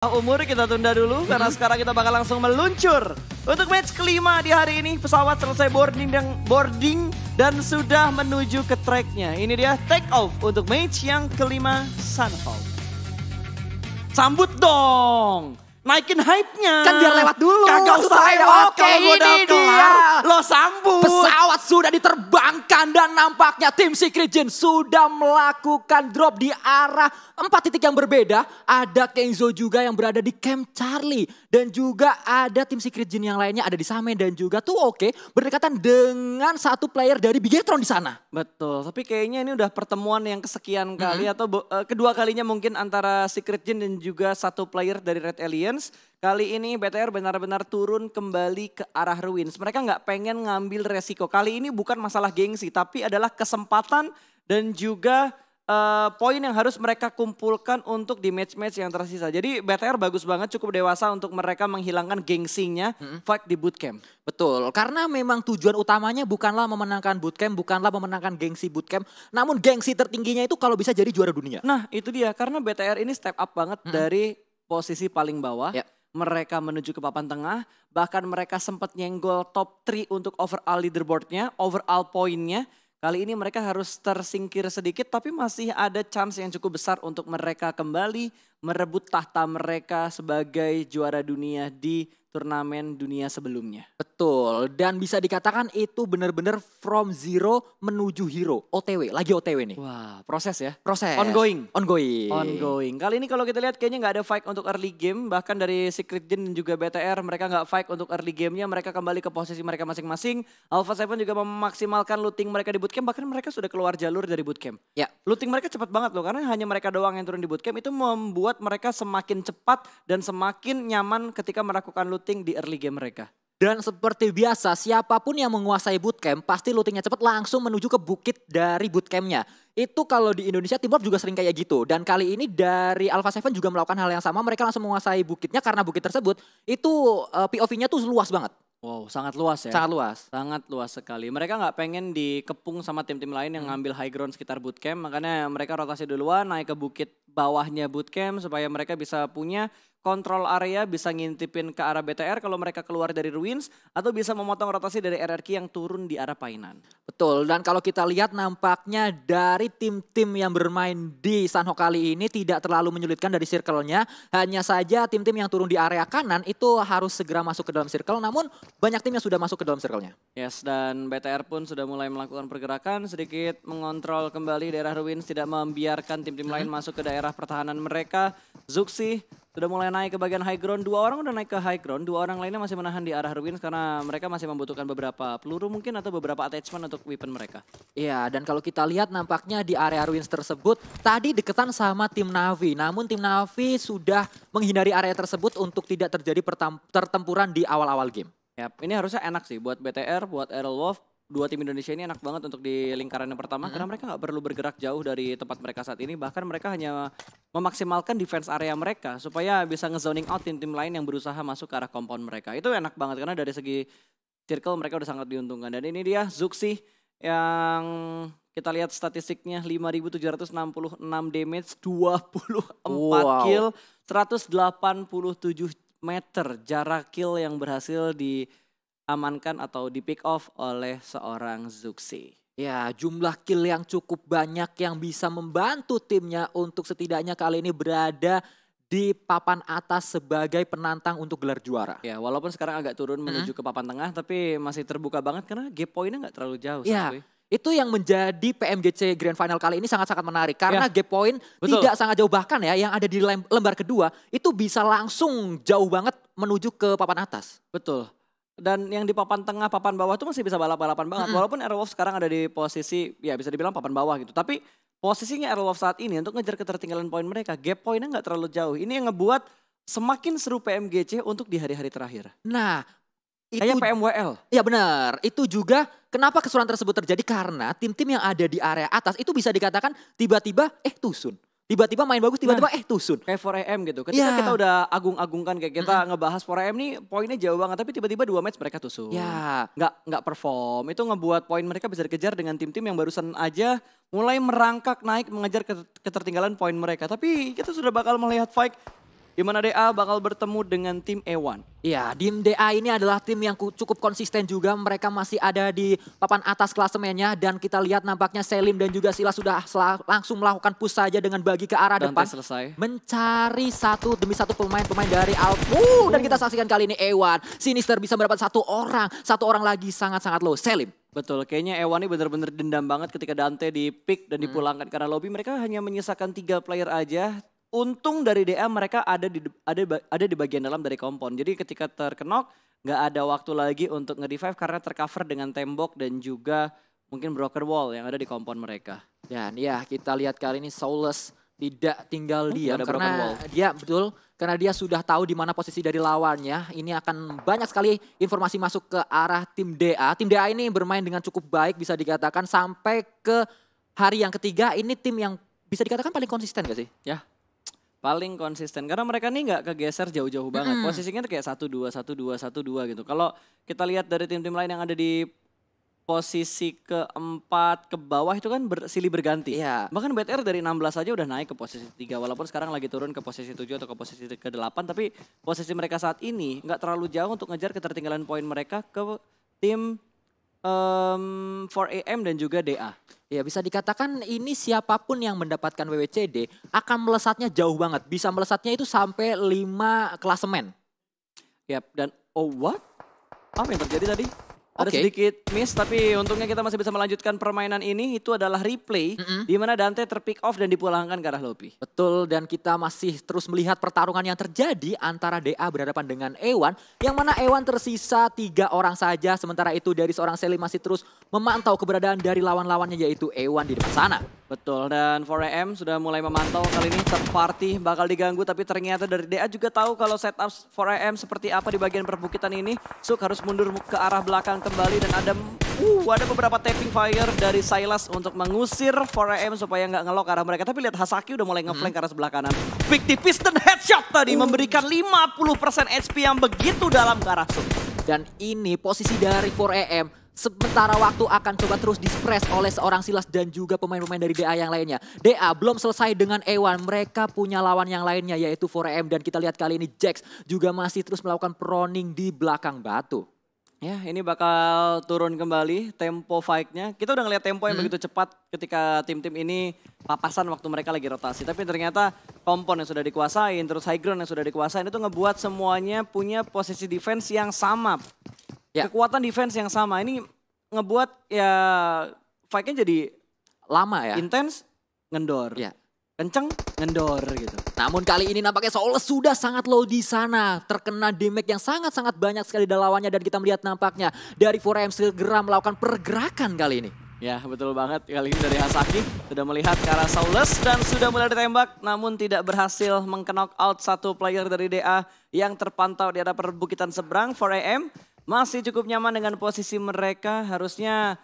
Umur kita tunda dulu karena sekarang kita bakal langsung meluncur untuk match kelima di hari ini. Pesawat selesai boarding dan sudah menuju ke tracknya. Ini dia take off untuk match yang kelima Sunhawk. Sambut dong, naikin hype-nya. Kan biar lewat dulu. Kagak usah lewat. Kalau gue udah kelar, lo sambut. Pesawat sudah diterbangkan dan nampaknya tim Secret Gen sudah melakukan drop di arah 4 titik yang berbeda. Ada Kenzo juga yang berada di Camp Charlie. Dan juga ada tim Secret Gen yang lainnya ada di Samen dan juga tuh oke berdekatan dengan satu player dari Bigetron di sana. Betul, tapi kayaknya ini udah pertemuan yang kesekian kali atau kedua kalinya mungkin antara Secret Gen dan juga satu player dari Red Alliance. Kali ini BTR benar-benar turun kembali ke arah Ruins. Mereka nggak pengen ngambil resiko. Kali ini bukan masalah gengsi, tapi adalah kesempatan dan juga poin yang harus mereka kumpulkan untuk di match-match yang tersisa. Jadi BTR bagus banget, cukup dewasa untuk mereka menghilangkan gengsinya fight di bootcamp. Betul, karena memang tujuan utamanya bukanlah memenangkan bootcamp, bukanlah memenangkan gengsi bootcamp. Namun gengsi tertingginya itu kalau bisa jadi juara dunia. Nah itu dia, karena BTR ini step up banget dari posisi paling bawah. Ya. Mereka menuju ke papan tengah, bahkan mereka sempat nyenggol top 3 untuk overall leaderboardnya, overall poinnya. Kali ini mereka harus tersingkir sedikit tapi masih ada chance yang cukup besar untuk mereka kembali merebut tahta mereka sebagai juara dunia di turnamen dunia sebelumnya. Betul, dan bisa dikatakan itu benar-benar from zero menuju hero. OTW, lagi OTW nih. Wah, proses ya? Proses. Ongoing. Ongoing. Kali ini kalau kita lihat kayaknya nggak ada fight untuk early game. Bahkan dari Secret Gen dan juga BTR mereka nggak fight untuk early gamenya. Mereka kembali ke posisi mereka masing-masing. Alpha 7 juga memaksimalkan looting mereka di bootcamp. Bahkan mereka sudah keluar jalur dari bootcamp. Ya. Looting mereka cepat banget loh. Karena hanya mereka doang yang turun di bootcamp. Itu membuat mereka semakin cepat dan semakin nyaman ketika melakukan looting di early game mereka. Dan seperti biasa, siapapun yang menguasai bootcamp pasti lootingnya cepat langsung menuju ke bukit dari bootcampnya. Itu kalau di Indonesia Teamwork juga sering kayak gitu. Dan kali ini dari Alpha 7 juga melakukan hal yang sama. Mereka langsung menguasai bukitnya karena bukit tersebut itu POV-nya tuh luas banget. Wow, sangat luas ya. Sangat luas. Sangat luas sekali. Mereka nggak pengen dikepung sama tim-tim lain yang ngambil high ground sekitar bootcamp. Makanya mereka rotasi duluan naik ke bukit bawahnya bootcamp supaya mereka bisa punya kontrol area, bisa ngintipin ke arah BTR kalau mereka keluar dari Ruins atau bisa memotong rotasi dari RRQ yang turun di arah Painan. Betul, dan kalau kita lihat nampaknya dari tim-tim yang bermain di Sunhawk kali ini tidak terlalu menyulitkan dari circle-nya. Hanya saja tim-tim yang turun di area kanan itu harus segera masuk ke dalam circle, namun banyak tim yang sudah masuk ke dalam circle-nya. Yes, dan BTR pun sudah mulai melakukan pergerakan, sedikit mengontrol kembali daerah Ruins, tidak membiarkan tim-tim lain masuk ke daerah pertahanan mereka. Zuxi sudah mulai naik ke bagian high ground, 2 orang udah naik ke high ground, 2 orang lainnya masih menahan di arah Ruins karena mereka masih membutuhkan beberapa peluru mungkin atau beberapa attachment untuk weapon mereka. Iya, dan kalau kita lihat nampaknya di area Ruins tersebut tadi deketan sama tim Navi. Namun tim Navi sudah menghindari area tersebut untuk tidak terjadi pertempuran di awal-awal game. Yap, ini harusnya enak sih buat BTR, buat Aerolwolf. 2 tim Indonesia ini enak banget untuk di lingkaran yang pertama karena mereka nggak perlu bergerak jauh dari tempat mereka saat ini. Bahkan mereka hanya memaksimalkan defense area mereka supaya bisa ngezoning out tim-tim lain yang berusaha masuk ke arah compound mereka. Itu enak banget karena dari segi circle mereka udah sangat diuntungkan. Dan ini dia Zuxi yang kita lihat statistiknya 5.766 damage, 24 kill, 187 meter jarak kill yang berhasil diamankan atau di pick off oleh seorang Zuxi. Ya, jumlah kill yang cukup banyak yang bisa membantu timnya untuk setidaknya kali ini berada di papan atas sebagai penantang untuk gelar juara. Ya, walaupun sekarang agak turun menuju ke papan tengah, tapi masih terbuka banget karena gap poinnya nggak terlalu jauh. Ya, itu yang menjadi PMGC Grand Final kali ini sangat-sangat menarik. Karena gap point tidak sangat jauh, bahkan ya yang ada di lembar kedua itu bisa langsung jauh banget menuju ke papan atas. Betul. Dan yang di papan tengah, papan bawah itu masih bisa balap-balapan banget. Walaupun Aerowolf sekarang ada di posisi, ya bisa dibilang papan bawah gitu. Tapi posisinya Aerowolf saat ini untuk ngejar ketertinggalan poin mereka, gap poinnya nggak terlalu jauh. Ini yang ngebuat semakin seru PMGC untuk di hari-hari terakhir. Nah, itu kayak PMWL. Ya benar, itu juga kenapa kesulitan tersebut terjadi karena tim-tim yang ada di area atas itu bisa dikatakan tiba-tiba tusun. Tiba-tiba main bagus, tiba-tiba tusun. Kayak 4AM gitu. Ketika kita udah agung-agungkan kayak kita ngebahas 4AM nih poinnya jauh banget. Tapi tiba-tiba 2 match mereka tusun. Ya. Nggak perform. Itu ngebuat poin mereka bisa dikejar dengan tim-tim yang barusan aja mulai merangkak naik mengejar ketertinggalan poin mereka. Tapi kita sudah bakal melihat fight di mana DA bakal bertemu dengan tim E1. Iya, tim DA ini adalah tim yang cukup konsisten juga. Mereka masih ada di papan atas klasemennya. Dan kita lihat nampaknya Selim dan juga Silas sudah langsung melakukan push saja dengan bagi ke arah Dante depan. selesai. Mencari satu demi satu pemain-pemain dari Dan kita saksikan kali ini E1. Sinister bisa mendapat satu orang lagi sangat-sangat low. Selim. Betul, kayaknya E1 ini benar-benar dendam banget ketika Dante di pick dan dipulangkan karena lobby. Mereka hanya menyisakan 3 player aja. Untung dari DA mereka ada di bagian dalam dari kompon. Jadi ketika terkenok nggak ada waktu lagi untuk nge-revive karena tercover dengan tembok dan juga mungkin broken wall yang ada di kompon mereka. Dan ya kita lihat kali ini Soulless tidak tinggal diam ada broken wall. karena dia sudah tahu di mana posisi dari lawannya. Ini akan banyak sekali informasi masuk ke arah tim DA. Tim DA ini bermain dengan cukup baik bisa dikatakan sampai ke hari yang ketiga. Ini tim yang bisa dikatakan paling konsisten gak sih? Ya, paling konsisten karena mereka nih nggak kegeser jauh-jauh banget. Posisinya tuh kayak 1-2, 1-2, 1-2 gitu. Kalau kita lihat dari tim-tim lain yang ada di posisi keempat ke bawah itu kan silih berganti. Iya. Bahkan BTR dari 16 aja udah naik ke posisi 3 walaupun sekarang lagi turun ke posisi 7 atau ke posisi ke-8 tapi posisi mereka saat ini nggak terlalu jauh untuk ngejar ketertinggalan poin mereka ke tim 4AM dan juga DA. Ya bisa dikatakan ini siapapun yang mendapatkan WWCD akan melesatnya jauh banget. Bisa melesatnya itu sampai 5 klasemen. Yap, dan what? Apa yang terjadi tadi? Ada Oke. sedikit miss tapi untungnya kita masih bisa melanjutkan permainan ini. Itu adalah replay di mana Dante terpick off dan dipulangkan ke arah lobby. Betul, dan kita masih terus melihat pertarungan yang terjadi antara DA berhadapan dengan E1. Yang mana E1 tersisa 3 orang saja. Sementara itu dari seorang Selim masih terus memantau keberadaan dari lawan-lawannya yaitu E1 di depan sana. Betul, dan 4AM sudah mulai memantau kali ini third party bakal diganggu. Tapi ternyata dari DA juga tahu kalau setup 4AM seperti apa di bagian perbukitan ini. Suk harus mundur ke arah belakang kembali dan ada beberapa tapping fire dari Silas untuk mengusir 4AM supaya nggak ngelok ke arah mereka. Tapi lihat Hasaki udah mulai ngeflank ke arah sebelah kanan. Big T Piston headshot tadi memberikan 50% HP yang begitu dalam ke arah Suk. Dan ini posisi dari 4AM. Sementara waktu akan coba terus dispress oleh seorang Silas dan juga pemain-pemain dari DA yang lainnya. DA belum selesai dengan E1, mereka punya lawan yang lainnya yaitu 4AM. Dan kita lihat kali ini Jax juga masih terus melakukan proning di belakang batu. Ya, ini bakal turun kembali tempo fight-nya. Kita udah ngeliat tempo yang begitu cepat ketika tim-tim ini papasan waktu mereka lagi rotasi. Tapi ternyata kompon yang sudah dikuasain, terus high ground yang sudah dikuasain itu ngebuat semuanya punya posisi defense yang sama. Ya. Kekuatan defense yang sama. Ini ngebuat ya fight-nya jadi Lama ya. intens, ngendor. Ya. Kenceng, ngendor gitu. Namun kali ini nampaknya Soulless sudah sangat low di sana. Terkena damage yang sangat-sangat banyak sekali dari lawannya. Dan kita melihat nampaknya dari 4AM segera melakukan pergerakan kali ini. Ya betul banget, kali ini dari Hasaki sudah melihat ke arah Soulless dan sudah mulai ditembak. Namun tidak berhasil meng-knock out satu player dari DA yang terpantau di arah perbukitan seberang. 4AM masih cukup nyaman dengan posisi mereka, harusnya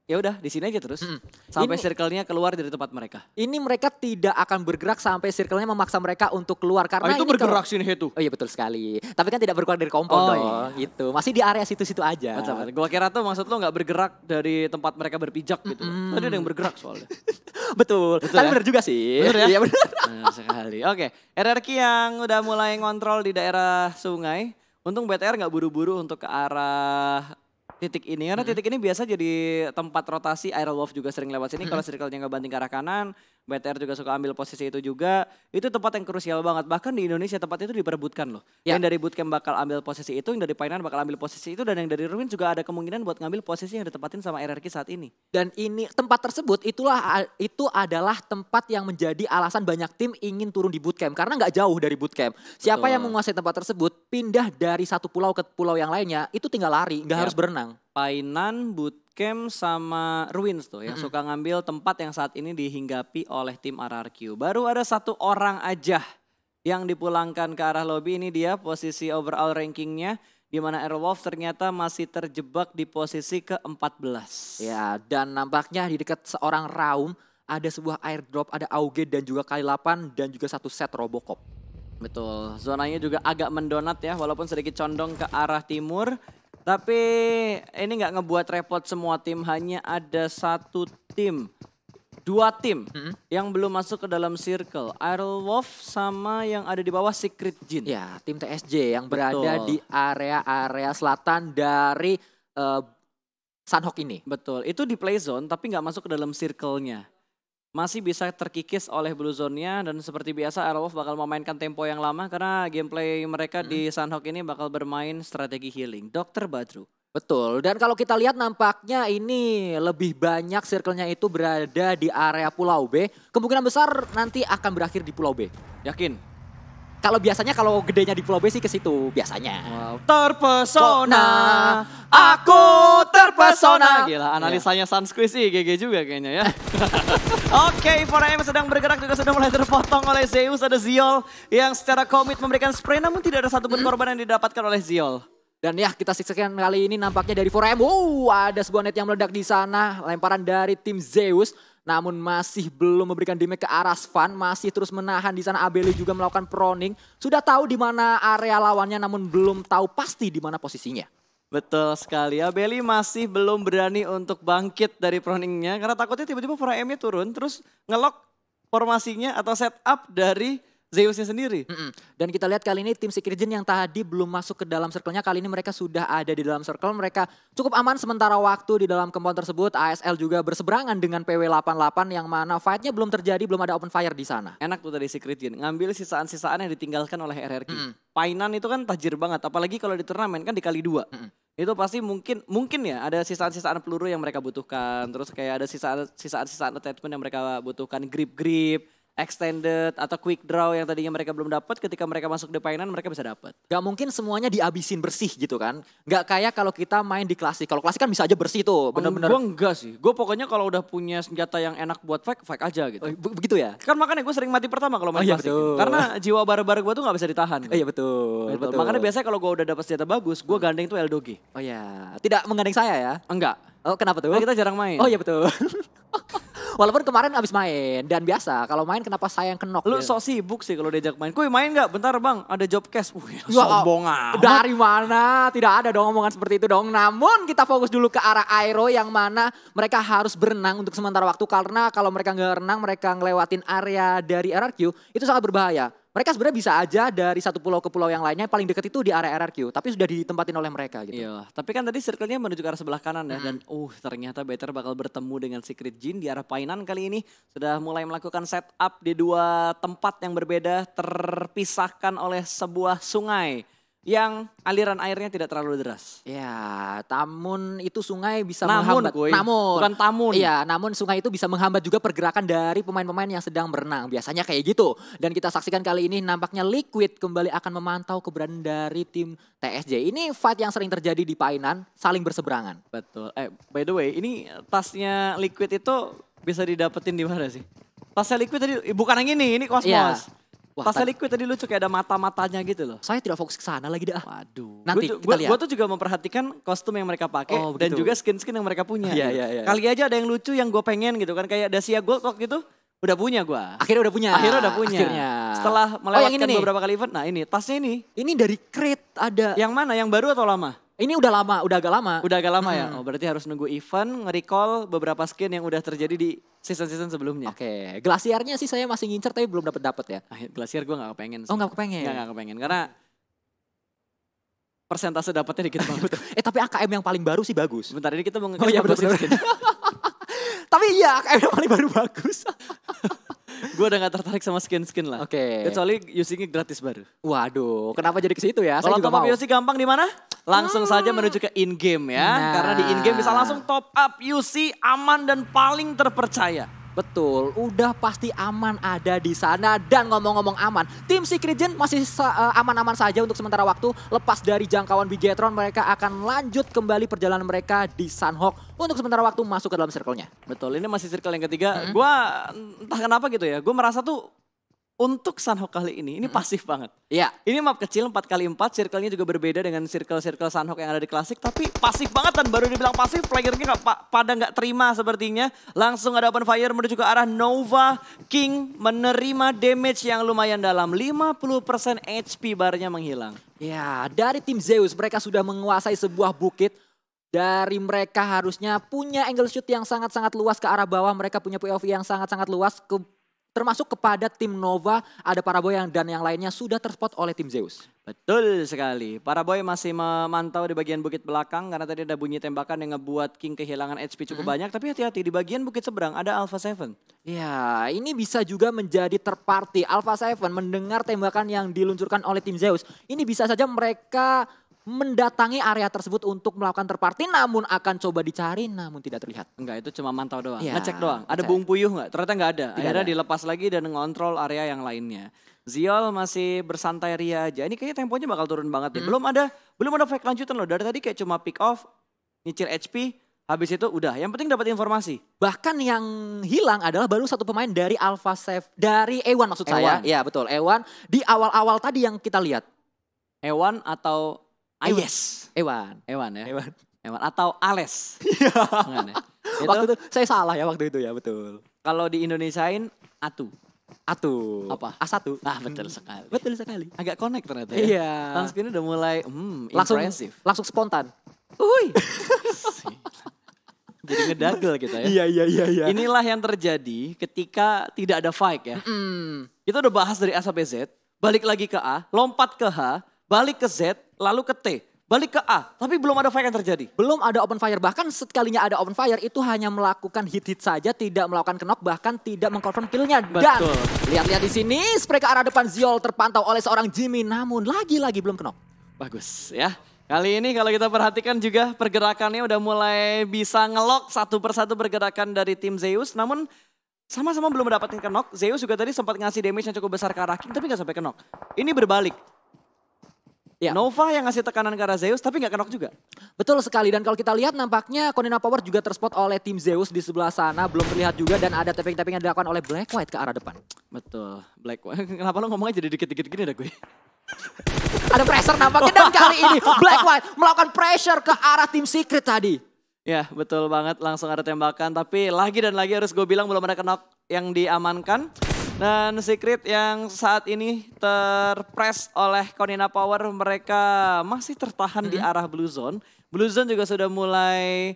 ya udah di sini aja terus sampai circle-nya keluar dari tempat mereka. Ini mereka tidak akan bergerak sampai circle-nya memaksa mereka untuk keluar karena itu ini bergerak sini itu. Oh iya betul sekali. Tapi kan tidak berkeluar dari kompon dong. Gitu. Masih di area situ-situ aja. Betul. Gua kira tuh maksud lo nggak bergerak dari tempat mereka berpijak gitu. Tadi ada yang bergerak soalnya. Betul. Tapi ya? benar juga sih. Bener ya? Iya benar. Benar sekali. Oke, RRQ yang udah mulai ngontrol di daerah sungai. Untung BTR nggak buru-buru untuk ke arah titik ini. Karena titik ini biasa jadi tempat rotasi. Iron Wolf juga sering lewat sini. Kalau circle-nya nggak banting ke arah kanan, BTR juga suka ambil posisi itu juga. Itu tempat yang krusial banget. Bahkan di Indonesia tempat itu diperebutkan loh. Ya. Yang dari bootcamp bakal ambil posisi itu, yang dari Painan bakal ambil posisi itu, dan yang dari Ruin juga ada kemungkinan buat ngambil posisi yang ditempatin sama RRQ saat ini. Dan ini tempat tersebut itu adalah tempat yang menjadi alasan banyak tim ingin turun di bootcamp. Karena nggak jauh dari bootcamp. Siapa yang menguasai tempat tersebut, pindah dari satu pulau ke pulau yang lainnya, itu tinggal lari, nggak harus berenang. Painan, Bootcamp, sama Ruins tuh yang suka ngambil tempat yang saat ini dihinggapi oleh tim RRQ. Baru ada satu orang aja yang dipulangkan ke arah lobby. Ini dia posisi overall rankingnya. Di mana Airwolf ternyata masih terjebak di posisi ke-14. Ya, dan nampaknya di dekat seorang Raum ada sebuah airdrop, ada Auge dan juga kali 8 dan juga satu set Robocop. Betul, zonanya juga agak mendonat ya, walaupun sedikit condong ke arah timur. Tapi ini nggak ngebuat repot semua tim, hanya ada satu tim Dua tim Mm-mm. yang belum masuk ke dalam circle. Iron Wolf sama yang ada di bawah Secret Jin. Ya, tim TSJ yang berada Betul. di area selatan dari Sunhawk ini. Betul, itu di play zone tapi nggak masuk ke dalam circle-nya. Masih bisa terkikis oleh blue zone-nya dan seperti biasa Iron Wolf bakal memainkan tempo yang lama karena gameplay mereka di Sunhawk ini bakal bermain strategi healing. Dr. Badru. Betul, dan kalau kita lihat nampaknya ini lebih banyak circle-nya itu berada di area Pulau B. Kemungkinan besar nanti akan berakhir di Pulau B. Yakin? Kalau biasanya kalau gedenya di Pulau B sih ke situ biasanya. Wow, terpesona, aku terpesona. Gila, analisanya Sunsqueeze sih GG juga kayaknya ya. Oke, 4AM sedang bergerak juga sudah mulai terpotong oleh Zeus. Ada Ziol yang secara komit memberikan spray namun tidak ada satupun korban yang didapatkan oleh Ziol. Dan ya kita saksikan kali ini nampaknya dari 4AM. Ada sebuah net yang meledak di sana. Lemparan dari tim Zeus. Namun masih belum memberikan damage ke arah Svan. Masih terus menahan di sana. Abeli juga melakukan proning. Sudah tahu di mana area lawannya namun belum tahu pasti di mana posisinya. Betul sekali. Abeli masih belum berani untuk bangkit dari proningnya. Karena takutnya tiba-tiba 4AM-nya turun. Terus ngelok formasinya atau setup dari Zeusnya sendiri. Dan kita lihat kali ini tim Secret Jin yang tadi belum masuk ke dalam circle-nya. Kali ini mereka sudah ada di dalam circle. Mereka cukup aman sementara waktu di dalam compound tersebut. ASL juga berseberangan dengan PW88 yang mana fight-nya belum terjadi, belum ada open fire di sana. Enak tuh dari Secret Jin. Ngambil sisaan-sisaan yang ditinggalkan oleh RRQ. Painan itu kan tajir banget. Apalagi kalau di turnamen kan dikali 2. Itu pasti mungkin ya ada sisaan-sisaan peluru yang mereka butuhkan. Terus kayak ada sisaan-sisaan attachment yang mereka butuhkan. Grip-grip, extended atau quick draw yang tadinya mereka belum dapat, ketika mereka masuk di painan mereka bisa dapat. Gak mungkin semuanya dihabisin bersih gitu kan. Gak kayak kalau kita main di klasik. Kalau klasik kan bisa aja bersih tuh, bener-bener. Gue enggak sih. Gue pokoknya kalau udah punya senjata yang enak buat fight aja gitu. Begitu ya? Kan makanya gue sering mati pertama kalau main iya, klasik. betul. Karena jiwa barbar gue tuh gak bisa ditahan. Iya betul, Betul. Makanya biasanya kalau gue udah dapat senjata bagus, gue gandeng tuh Eldogi. Oh ya, tidak menggandeng saya ya? Enggak. Oh kenapa tuh? Karena kita jarang main. Oh iya betul. Walaupun kemarin abis main dan biasa kalau main kenapa saya yang kenok Lu ya? sok sibuk sih kalau diajak main. Kuy main gak? Bentar bang, ada job cash. Wih, Ya, sombong amat. Dari mana? Tidak ada dong omongan seperti itu dong. Namun kita fokus dulu ke arah Aero yang mana mereka harus berenang untuk sementara waktu. Karena kalau mereka nggak renang, mereka ngelewatin area dari RRQ, itu sangat berbahaya. Mereka sebenarnya bisa aja dari satu pulau ke pulau yang lainnya, paling dekat itu di area RRQ. Tapi sudah ditempatin oleh mereka gitu. Iya, tapi kan tadi circle-nya menuju ke arah sebelah kanan ya. Dan ternyata Better bakal bertemu dengan Secret Jin di arah Painan kali ini. Sudah mulai melakukan setup di dua tempat yang berbeda, terpisahkan oleh sebuah sungai yang aliran airnya tidak terlalu deras. Ya, namun itu sungai bisa Namun, menghambat. Kuy. Namun, Bukan tamun. Iya, namun sungai itu bisa menghambat juga pergerakan dari pemain-pemain yang sedang berenang. Biasanya kayak gitu. Dan kita saksikan kali ini nampaknya Liquid kembali akan memantau keberadaan dari tim TSJ. Ini fight yang sering terjadi di Painan, saling berseberangan. Betul. By the way, ini tasnya Liquid itu bisa didapetin di mana sih? Tasnya Liquid tadi, bukan yang ini Cosmos. Iya. Wah, Tasnya Liquid tadi lucu kayak ada mata-matanya gitu loh. Saya tidak fokus ke sana lagi dah. Waduh. Nanti kita lihat. Gue tuh juga memperhatikan kostum yang mereka pakai dan begitu. juga skin-skin yang mereka punya. Iya, gitu. iya, iya. Kali aja ada yang lucu yang gue pengen gitu kan. Kayak Dacia Gold waktu itu udah punya gue. Akhirnya udah punya. Akhirnya udah punya. Akhirnya. Setelah melewatkan yang ini nih. beberapa kali event. Nah ini, tasnya ini. Ini dari Crate ada. Yang mana? Yang baru atau lama? Ini udah lama, udah agak lama. Udah agak lama ya? Oh berarti harus nunggu event, nge-recall beberapa skin yang udah terjadi di season-season sebelumnya. Oke, Glaciarnya sih saya masih ngincer tapi belum dapet ya. Glacier gue gak kepengen sih. Oh nggak kepengen? Gak kepengen, karena persentase dapetnya dikit banget. Tapi AKM yang paling baru sih bagus. Sebentar ini kita mau Oh iya betul. Tapi iya AKM yang paling baru bagus. Gue udah gak tertarik sama skin-skin lah. Oke. Kecuali usingnya gratis baru. Waduh, kenapa jadi ke situ ya? Kalau Saya juga top up mau. UC gampang di mana? Langsung saja menuju ke in-game ya. Nah. Karena di in-game bisa langsung top up UC aman dan paling terpercaya. Betul, udah pasti aman ada di sana. Dan ngomong-ngomong aman, tim Secret Jin masih aman-aman saja untuk sementara waktu. Lepas dari jangkauan Bigetron, mereka akan lanjut kembali perjalanan mereka di Sunhawk untuk sementara waktu masuk ke dalam circle-nya. Betul, ini masih circle yang ketiga. Gua entah kenapa gitu ya, gue merasa tuh untuk Sunhawk kali ini pasif banget. Iya. Ini map kecil 4x4, circle-nya juga berbeda dengan circle-circle Sunhawk yang ada di klasik. Tapi pasif banget dan baru dibilang pasif, playernya pada nggak terima sepertinya. Langsung ada open fire menuju ke arah Nova. King menerima damage yang lumayan dalam. 50% HP barnya menghilang. Ya, dari tim Zeus mereka sudah menguasai sebuah bukit. Dari mereka harusnya punya angle shoot yang sangat-sangat luas ke arah bawah. Mereka punya POV yang sangat-sangat luas. Termasuk kepada tim Nova, ada Paraboy dan yang lainnya sudah terspot oleh tim Zeus. Betul sekali. Paraboy masih memantau di bagian bukit belakang karena tadi ada bunyi tembakan yang ngebuat King kehilangan HP cukup banyak. Tapi hati-hati di bagian bukit seberang ada Alpha 7. Ya, ini bisa juga menjadi third party. Alpha 7 mendengar tembakan yang diluncurkan oleh tim Zeus. Ini bisa saja mereka mendatangi area tersebut untuk melakukan third party, namun akan coba dicari namun tidak terlihat. Enggak, itu cuma mantau doang, Ya, ngecek doang. Ada ngecek. bung puyuh nggak? Ternyata nggak ada. Tidak Akhirnya ada. dilepas lagi dan ngontrol area yang lainnya. Ziol masih bersantai ria aja. Ini kayaknya temponya bakal turun banget ya. Belum ada fake lanjutan loh. Dari tadi kayak cuma pick off, nyicil HP, habis itu udah. Yang penting dapat informasi. Bahkan yang hilang adalah baru satu pemain dari Alpha 7, dari Ewan maksud saya. Ewan. Iya betul, Ewan. Di awal-awal tadi yang kita lihat. Ewan atau Ayes. Ewan. Ewan ya. Ewan. Ewan atau Ales. Iya. Bukan ya? Itu Waktu itu saya salah ya waktu itu ya, betul. kalau di Indonesiain Atu. Atu. Apa? A1. Ah betul sekali. Betul sekali. Agak connect ternyata ya. Iya. Sunscreen udah mulai Langsung impressive. langsung spontan. Uy. Jadi ngedagel kita ya. Iya. Inilah yang terjadi ketika tidak ada fight ya. Kita udah bahas dari A sampai Z, balik lagi ke A, lompat ke H, balik ke Z, lalu ke T, balik ke A. Tapi belum ada fight yang terjadi. Belum ada open fire, bahkan sekalinya ada open fire itu hanya melakukan hit-hit saja, tidak melakukan knock, bahkan tidak mengconfirm killnya. Dan Betul. lihat-lihat di sini, spray ke arah depan Ziol terpantau oleh seorang Jimmy, namun lagi-lagi belum knock. Bagus ya. Kali ini kalau kita perhatikan juga pergerakannya udah mulai bisa ngelok satu persatu pergerakan dari tim Zeus. Namun sama-sama belum mendapatkan knock. Zeus juga tadi sempat ngasih damage yang cukup besar ke arah King tapi gak sampai knock. Ini berbalik. Ya. Nova yang ngasih tekanan ke arah Zeus tapi gak knock juga. Betul sekali, dan kalau kita lihat nampaknya Konina Power juga terspot oleh tim Zeus di sebelah sana, belum terlihat juga, dan ada tapping-tapping yang dilakukan oleh Black White ke arah depan. Betul. Black White. Kenapa lo ngomongnya jadi dikit-dikit gini dah gue? Ada pressure nampaknya, dan kali ini Black White melakukan pressure ke arah tim Secret tadi. Ya betul banget, langsung ada tembakan. Tapi lagi dan lagi harus gue bilang belum ada knock yang diamankan. Dan Secret yang saat ini terpress oleh Konina Power, mereka masih tertahan di arah Blue Zone. Blue Zone juga sudah mulai,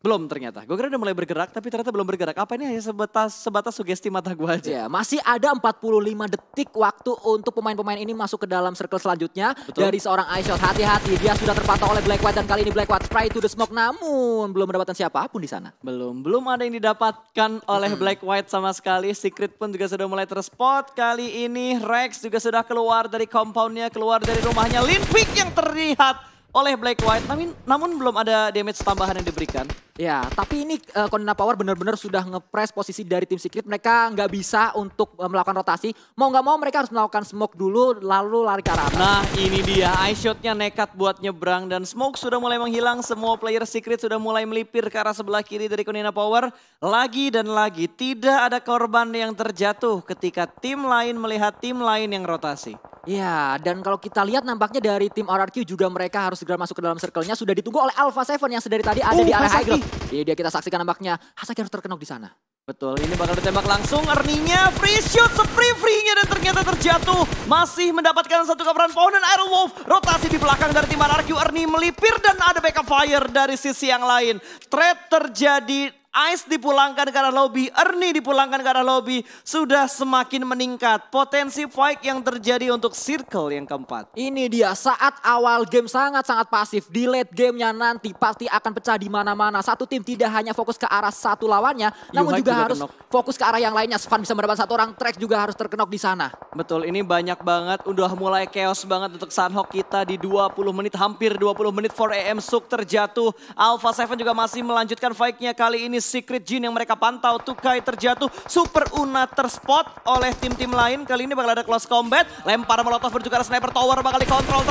belum ternyata. Gue kira udah mulai bergerak tapi ternyata belum bergerak. Apa ini hanya sebatas sugesti mata gue aja. Ya, masih ada 45 detik waktu untuk pemain-pemain ini masuk ke dalam circle selanjutnya. Betul. Dari seorang iShot, hati-hati dia sudah terpantau oleh Black White, dan kali ini Black White spray to the smoke, namun belum mendapatkan siapapun di sana. Belum ada yang didapatkan oleh Black White sama sekali. Secret pun juga sudah mulai terspot. Kali ini Rex juga sudah keluar dari compoundnya, keluar dari rumahnya. Linpick yang terlihat oleh Black White, namun belum ada damage tambahan yang diberikan. Ya, tapi ini Konina Power benar-benar sudah nge-press posisi dari tim Secret. Mereka nggak bisa untuk melakukan rotasi. Mau nggak mau mereka harus melakukan smoke dulu, lalu lari ke arah atas. Nah ini dia, iShot-nya nekat buat nyebrang dan smoke sudah mulai menghilang. Semua player Secret sudah mulai melipir ke arah sebelah kiri dari Konina Power. Lagi dan lagi tidak ada korban yang terjatuh ketika tim lain melihat tim lain yang rotasi. Ya, dan kalau kita lihat nampaknya dari tim RRQ juga mereka harus segera masuk ke dalam circle-nya. Sudah ditunggu oleh Alpha 7 yang sedari tadi ada di area high ground. Ini dia kita saksikan nampaknya Hasaki harus terkenok di sana. Betul, ini bakal ditembak langsung. Ernie-nya free shoot, free-nya dan ternyata terjatuh. Masih mendapatkan satu kabaran pohon dan Iron Wolf. Rotasi di belakang dari tim RRQ. Ernie melipir dan ada backup fire dari sisi yang lain. Trade terjadi. Ice dipulangkan ke arah lobby, Ernie dipulangkan ke arah lobby. Sudah semakin meningkat potensi fight yang terjadi untuk circle yang keempat. Ini dia saat awal game sangat-sangat pasif. Di late gamenya nanti pasti akan pecah di mana-mana. Satu tim tidak hanya fokus ke arah satu lawannya, namun Yuhai juga juga harus kenok. fokus ke arah yang lainnya. Svan bisa mendapat satu orang, Trax juga harus terkenok di sana. Betul, ini banyak banget. Udah mulai chaos banget untuk Sunhawk kita di 20 menit, hampir 20 menit. 4AM Suk terjatuh. Alpha 7 juga masih melanjutkan fight-nya. Kali ini Secret Jin yang mereka pantau. Tukai terjatuh. Super Una terspot oleh tim-tim lain. Kali ini bakal ada close combat. Lempar molotov menuju ke arah sniper tower. Bakal dikontrol,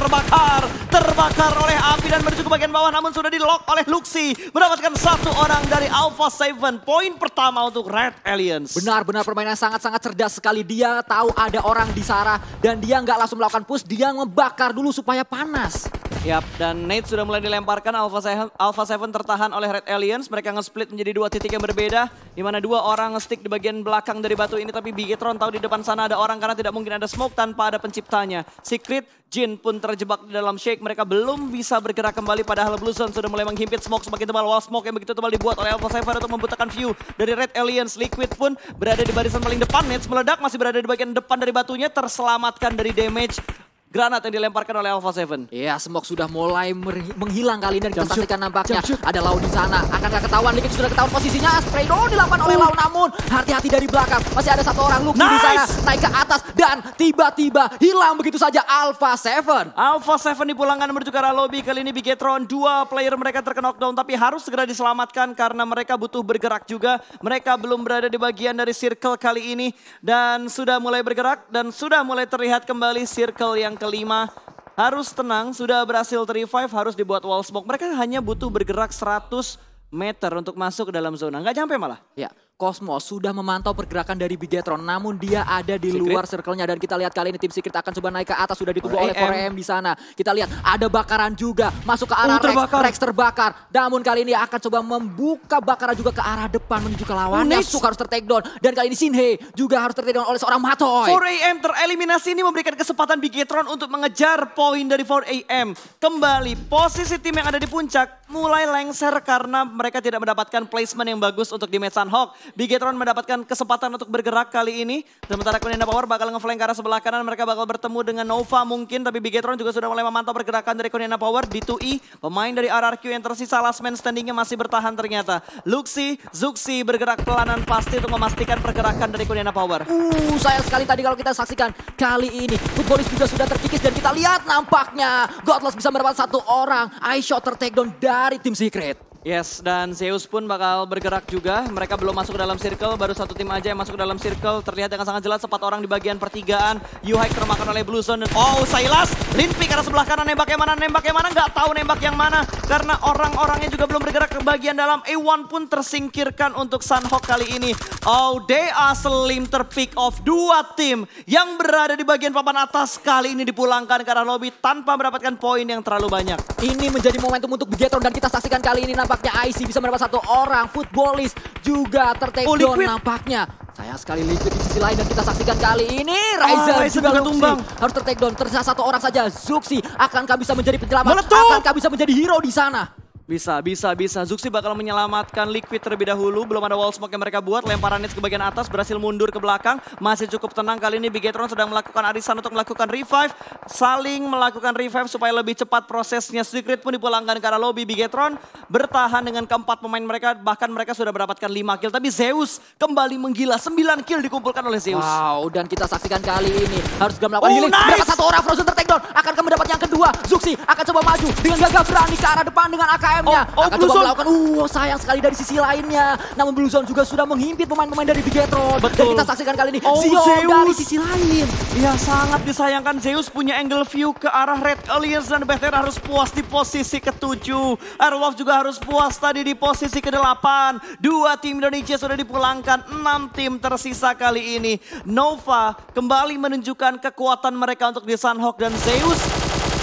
terbakar oleh api dan menuju ke bagian bawah. Namun sudah di lock oleh Luxi. Mendapatkan satu orang dari Alpha 7. Poin pertama untuk Red Aliens. Benar-benar permainan sangat-sangat cerdas sekali. Dia tahu ada orang di sana dan dia nggak langsung melakukan push. Dia ngebakar dulu supaya panas. Yap, dan nade sudah mulai dilemparkan. Alpha 7 tertahan oleh Red Aliens. Mereka nge-split menjadi 2 titik yang berbeda. Di mana 2 orang nge-stick di bagian belakang dari batu ini. Tapi Bigetron tahu di depan sana ada orang karena tidak mungkin ada smoke tanpa ada penciptanya. Secret, Jin pun terjebak di dalam shake. Mereka belum bisa bergerak kembali padahal Blue Zone sudah mulai menghimpit smoke semakin tebal. Wall smoke yang begitu tebal dibuat oleh Alpha 7 untuk membutakan view dari Red Aliens. Liquid pun berada di barisan paling depan. Nets meledak, masih berada di bagian depan dari batunya. Terselamatkan dari damage granat yang dilemparkan oleh Alpha 7. Ya, smoke sudah mulai menghilang kali ini dan kita saksikan nampaknya ada Lau di sana. Akankah ketahuan? Liquid sudah ketahuan posisinya. Spray down dilakukan oleh Lau, namun hati-hati dari belakang. Masih ada satu orang Luxy di sana naik ke atas dan tiba-tiba hilang begitu saja Alpha 7. Alpha 7 dipulangkan menuju ke arah lobby. Kali ini Bigetron, 2 player mereka terkena knockdown tapi harus segera diselamatkan karena mereka butuh bergerak juga. Mereka belum berada di bagian dari circle kali ini dan sudah mulai bergerak dan sudah mulai terlihat kembali circle yang kelima. Harus tenang, sudah berhasil ter-revive, harus dibuat wall smoke. Mereka hanya butuh bergerak 100 meter untuk masuk ke dalam zona. Nggak nyampe malah. Ya, Cosmos sudah memantau pergerakan dari Bigetron, namun dia ada di luar circle-nya dan kita lihat kali ini tim Secret akan coba naik ke atas, sudah ditunggu oleh 4AM di sana. Kita lihat ada bakaran juga masuk ke arah Rex terbakar. Namun kali ini akan coba membuka bakaran juga ke arah depan menuju ke lawannya. Suka harus ter-take down dan kali ini Shinhei juga harus ter-take down oleh seorang Matoy. 4AM tereliminasi ini memberikan kesempatan Bigetron untuk mengejar poin dari 4AM. Kembali posisi tim yang ada di puncak mulai lengser karena mereka tidak mendapatkan placement yang bagus untuk di match Sunhawk. Bigetron mendapatkan kesempatan untuk bergerak kali ini. Sementara Kunina Power bakal nge-flank ke arah sebelah kanan. Mereka bakal bertemu dengan Nova mungkin. Tapi Bigetron juga sudah mulai memantau pergerakan dari Kunina Power. D2E, pemain dari RRQ yang tersisa last man standingnya masih bertahan ternyata. Luxy, Zuxi bergerak pelanan pasti untuk memastikan pergerakan dari Kunina Power. Sayang sekali tadi kalau kita saksikan kali ini. Footballist juga sudah terkikis dan kita lihat nampaknya Godless bisa mendapatkan 1 orang. iShot ter-takedown dari tim Secret. Yes, dan Zeus pun bakal bergerak juga. Mereka belum masuk ke dalam circle, baru 1 tim aja yang masuk ke dalam circle. Terlihat dengan sangat jelas 4 orang di bagian pertigaan. Yuhike termakan oleh Blue Zone. Dan Silas, Linpi karena sebelah kanan nembak yang mana, nggak tahu nembak yang mana. Karena orang-orangnya juga belum bergerak ke bagian dalam. A1 pun tersingkirkan untuk Sunhawk kali ini. They are slim terpick off 2 tim yang berada di bagian papan atas. Kali ini dipulangkan ke arah lobby tanpa mendapatkan poin yang terlalu banyak. Ini menjadi momentum untuk Bigetron dan kita saksikan kali ini nampaknya IC bisa mendapat 1 orang. Footballist juga ter-take down nampaknya. Sayang sekali Liquid di sisi lain dan kita saksikan kali ini Ryzen juga tumbang. Harus ter-take down, tersisa 1 orang saja. Zuxi akankah bisa menjadi penyelamat? Akankah bisa menjadi hero di sana? Bisa. Zuxi bakal menyelamatkan Liquid terlebih dahulu. Belum ada wall smoke yang mereka buat. Lemparan Nets ke bagian atas, berhasil mundur ke belakang. Masih cukup tenang kali ini. Bigetron sedang melakukan arisan untuk melakukan revive. Saling melakukan revive supaya lebih cepat prosesnya. Secret pun dipulangkan ke arah lobby. Bigetron bertahan dengan keempat pemain mereka. Bahkan mereka sudah mendapatkan 5 kill. Tapi Zeus kembali menggila. 9 kill dikumpulkan oleh Zeus. Wow, dan kita saksikan kali ini. Harus juga melakukan healing. Mendapat 1 orang Frozen ter-take down. Akankah mendapat yang kedua? Zuxi akan coba maju dengan gagah berani ke arah depan dengan AKM-nya. Akan coba melakukan, sayang sekali dari sisi lainnya. Namun Blue Zone juga sudah menghimpit pemain-pemain dari Bigetron. Dan kita saksikan kali ini Zeus dari sisi lain. Ya, sangat disayangkan Zeus punya angle view ke arah Red Aliens dan BTR harus puas di posisi ke-7. Airwolf juga harus puas tadi di posisi ke-8. 2 tim Indonesia sudah dipulangkan, 6 tim tersisa kali ini. Nova kembali menunjukkan kekuatan mereka untuk di Sunhawk dan Zeus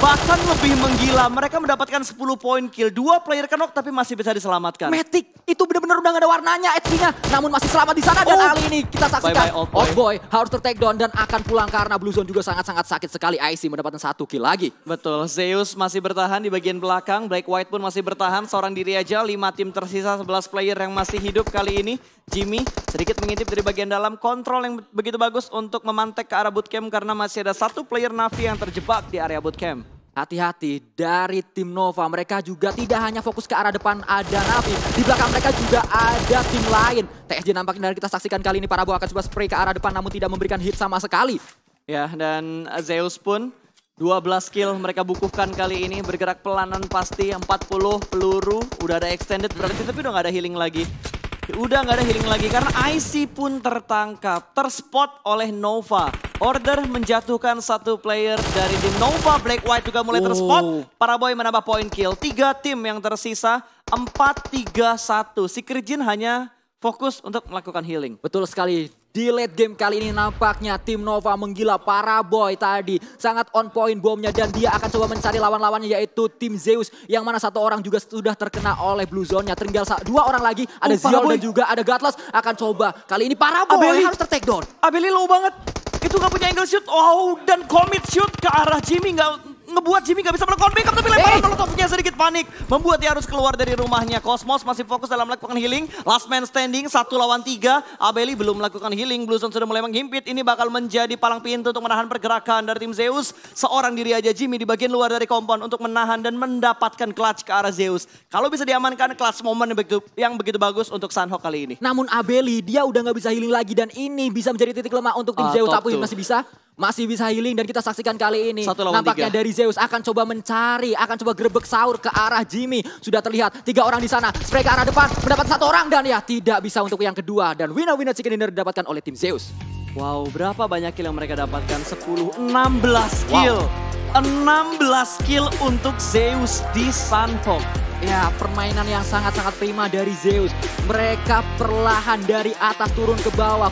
bahkan lebih menggila. Mereka mendapatkan 10 poin kill. 2 player knock tapi masih bisa diselamatkan. Matic itu benar-benar udah gak ada warnanya HP-nya. Namun masih selamat di sana dan kali ini kita saksikan Oldboy harus ter-take down dan akan pulang karena Blue Zone juga sangat-sangat sakit sekali. IC mendapatkan 1 kill lagi. Betul, Zeus masih bertahan di bagian belakang. Black White pun masih bertahan. Seorang diri aja, 5 tim tersisa, 11 player yang masih hidup kali ini. Jimmy sedikit mengintip dari bagian dalam. Kontrol yang begitu bagus untuk memantek ke arah bootcamp karena masih ada 1 player Navi yang terjebak di area bootcamp. Hati-hati dari tim Nova, mereka juga tidak hanya fokus ke arah depan ada Navi. Di belakang mereka juga ada tim lain. TSJ nampaknya dari kita saksikan kali ini Parabo akan coba spray ke arah depan namun tidak memberikan hit sama sekali. Ya, dan Zeus pun 12 kill mereka bukuhkan kali ini. Bergerak pelanan pasti, 40 peluru. Udah ada extended berarti tapi udah gak ada healing lagi. Udah nggak ada healing lagi karena IC pun tertangkap, terspot oleh Nova. Order menjatuhkan 1 player dari tim Nova. Black White juga mulai terspot. Paraboy menambah poin kill. 3 tim yang tersisa, 4-3-1. Secret Jin hanya fokus untuk melakukan healing. Betul sekali. Di late game kali ini nampaknya tim Nova menggila. Paraboy tadi sangat on point bomnya dan dia akan coba mencari lawan-lawannya yaitu tim Zeus. Yang mana satu orang juga sudah terkena oleh blue zone-nya. Tinggal dua orang lagi, ada Zion dan juga ada Godless akan coba. Kali ini Paraboy harus ter-take down. Abeli low banget. Itu gak punya angle shoot. Oh, dan commit shoot ke arah Jimmy ngebuat Jimmy gak bisa melakukan backup, tapi lemparan molotovnya sedikit panik. Membuat dia harus keluar dari rumahnya. Cosmos masih fokus dalam melakukan healing. Last man standing, 1 lawan 3. Abeli belum melakukan healing. Blue Zone sudah mulai menghimpit. Ini bakal menjadi palang pintu untuk menahan pergerakan dari tim Zeus. Seorang diri aja Jimmy di bagian luar dari kompon untuk menahan dan mendapatkan clutch ke arah Zeus. Kalau bisa diamankan, clutch moment yang begitu bagus untuk Sunhawk kali ini. Namun Abeli dia udah gak bisa healing lagi dan ini bisa menjadi titik lemah untuk tim Zeus. Tapi masih bisa healing dan kita saksikan kali ini. Nampaknya dari Zeus akan coba mencari, akan coba grebek sahur ke arah Jimmy. Sudah terlihat 3 orang di sana. Spray ke arah depan, mendapat 1 orang dan ya tidak bisa untuk yang kedua. Dan winner chicken dinner didapatkan oleh tim Zeus. Wow, berapa banyak kill yang mereka dapatkan? 16 kill. Wow. 16 kill untuk Zeus di Sunhawk. Ya, permainan yang sangat-sangat prima dari Zeus. Mereka perlahan dari atas turun ke bawah.